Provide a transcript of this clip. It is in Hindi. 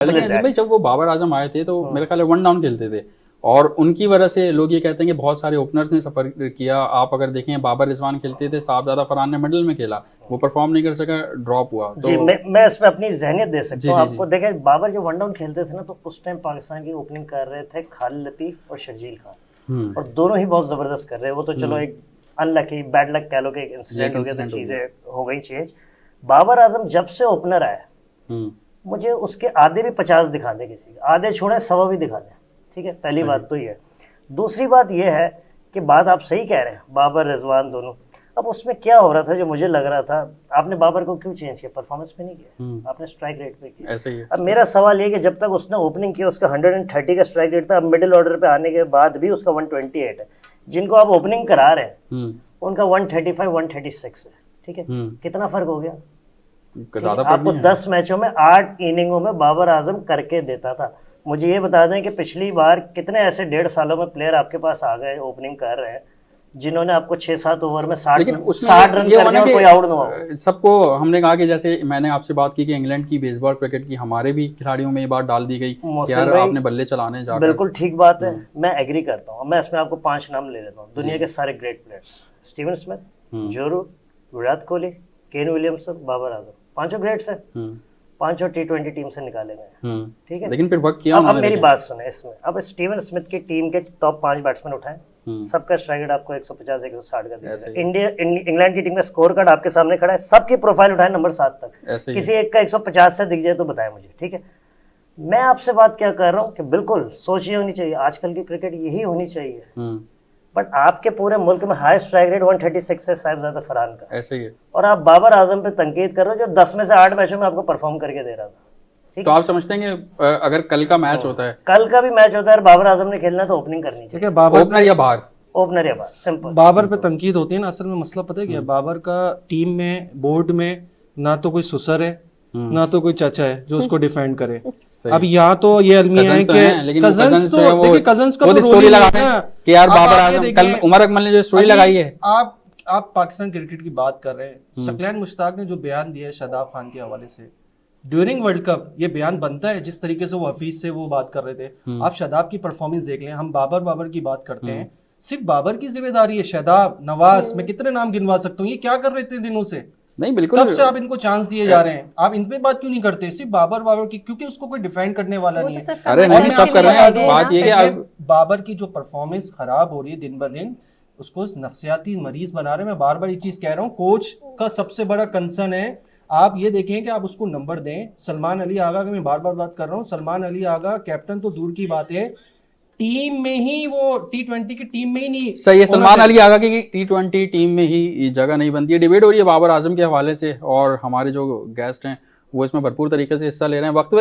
लेकिन ऐसे भाई जब वो बाबर आजम आए थे तो मेरे ख्याल वन डाउन खेलते थे और उनकी वजह से लोग ये कहते हैं कि बहुत सारे ओपनर्स ने सफर किया। आप अगर देखें बाबर रिजवान खेलते थे, साहबजादा फरहान ने मिडिल में खेला, वो परफॉर्म नहीं कर सका, ड्रॉप हुआ। जी तो मैं इसमें अपनी जहनियत दे सकता जी हूँ जी आपको। जी देखें बाबर जो वन डाउन खेलते थे ना, तो उस टाइम पाकिस्तान की ओपनिंग कर रहे थे खालिद लतीफ़ और शर्जील खान, और दोनों ही बहुत जबरदस्त कर रहे हैं। वो तो चलो एक अनलकी बैड लक कह लो कि एक इंसिडेंट हो गया तो चीजें हो गई चेंज। बाबर आजम जब से ओपनर आया, मुझे उसके आधे भी 50 दिखा दे, किसी के आधे छोड़े 100 भी दिखा दे, ठीक है। पहली बात तो ये है। दूसरी बात ये है कि बात आप सही कह रहे हैं, बाबर रिजवान दोनों। अब उसमें क्या हो रहा था जो मुझे लग रहा था, आपने बाबर को क्यों चेंज किया? परफॉर्मेंस पे नहीं किया, आपने स्ट्राइक रेट पे किया। ऐसे ही है। अब मेरा सवाल ये कि जब तक उसने ओपनिंग किया उसका 130 का स्ट्राइक रेट था, अब मिडिल ऑर्डर पे आने के बाद भी उसका 128 है। जिनको आप ओपनिंग करा रहे हैं उनका 135 136 है, ठीक है। कितना फर्क हो गया? ज्यादा आपको 10 मैचों में 8 इनिंगों में बाबर आजम करके देता था। मुझे ये बता दें कि पिछली बार कितने ऐसे 1.5 सालों में प्लेयर आपके पास आ गए ओपनिंग कर रहे हैं जिन्होंने आपको 6-7 ओवर में 60 रन करने और कोई आउट ना हो। सबको हमने कहा कि जैसे मैंने आपसे बात की कि इंग्लैंड की बेसबॉल क्रिकेट की हमारे भी खिलाड़ियों में ये बात डाल दी गई कि यार आपने बल्ले चलाने जाकर। बिल्कुल ठीक बात है, मैं एग्री करता हूँ। मैं इसमें आपको 5 नाम ले लेता हूँ दुनिया के सारे great players. Steven Smith, Joe Root, Virat Kohli, Kane Williamson, Babar Azam, पांचों ग्रेट्स हैं। पांचों T20 टीम से निकाले गए, ठीक है। लेकिन फिर वक्त किया अब मेरी बात सुने इसमें। अब स्टीवन स्मिथ की टीम के टॉप 5 बैट्समैन उठाएं, सबका स्ट्राइक रेट आपको 150 160 का दिखेगा। इंग्लैंड की टीम का स्कोर कार्ड आपके सामने खड़ा है, सबकी प्रोफाइल उठाएं नंबर 7 तक, किसी एक का 150 से दिख जाए तो बताएं मुझे, ठीक है। मैं आपसे बात क्या कर रहा हूँ कि बिल्कुल सोच ये होनी चाहिए, आजकल की क्रिकेट यही होनी चाहिए। बट आपके पूरे मुल्क में हाई स्ट्राइक रेट 136 है साहिबजादा फरहान का, ऐसे ही है। और आप बाबर आजम पे तनकीद कर रहे हो जो 10 में से 8 मैचों में आपको परफॉर्म करके दे रहा था। तो आप समझते हैं कि अगर कल का मैच होता है, कल का भी मैच होता है, बाबर आजम ने खेलना तो ओपनिंग करनी चाहिए, ओपनर या बाहर, ओपनर या बाहर, सिंपल। बाबर पे तनकीद होती है ना, असल में मसला पता है क्या? बाबर का टीम में, बोर्ड में ना तो कोई सुसर है ना तो कोई चाचा है जो उसको डिफेंड करे। अब यहाँ तो ये अलमिया है कि कजन्स तो देखिए, कजन्स का तो स्टोरी लगा कि यार बाबर आजम, कल उमर अकमल ने जो स्टोरी लगाई है। आप पाकिस्तान क्रिकेट की बात कर रहे हैं, सकलैन मुश्ताक ने जो बयान दिया है शादाब खान के हवाले से ड्यूरिंग वर्ल्ड कप, ये बयान बनता है जिस तरीके से वो हफीज से वो बात कर रहे थे। आप शादाब की परफॉर्मेंस देख लें। हम बाबर की बात करते हैं, सिर्फ बाबर की जिम्मेदारी है। शादाब, नवाज, मैं कितने नाम गिनवा सकता हूँ, ये क्या कर रहे थे दिनों से? नहीं बिल्कुल, तब से आप इनको चांस दिए जा रहे हैं, आप इन पे बात क्यों नहीं करते? सिर्फ बाबर की, क्योंकि उसको कोई डिफेंड करने वाला नहीं है। अरे नहीं, सब कर रहे हैं। बात ये है बाबर की जो परफॉर्मेंस खराब हो रही है दिन ब दिन, उसको नफ्सियाती मरीज बना रहे हैं। मैं बार बार ये चीज कह रहा हूँ, कोच का सबसे बड़ा कंसर्न है। आप ये देखें कि आप उसको नंबर दें। सलमान अली आगा की मैं बार बार बात कर रहा हूँ, सलमान अली आगा कैप्टन तो दूर की बात है, टीम में ही वो T20 की टीम में ही नहीं सही है। सलमान अली आगा की T20 टीम में ही जगह नहीं बनती है। डिबेट हो रही है बाबर आजम के हवाले से और हमारे जो गेस्ट हैं वो इसमें भरपूर तरीके से हिस्सा ले रहे हैं। वक्त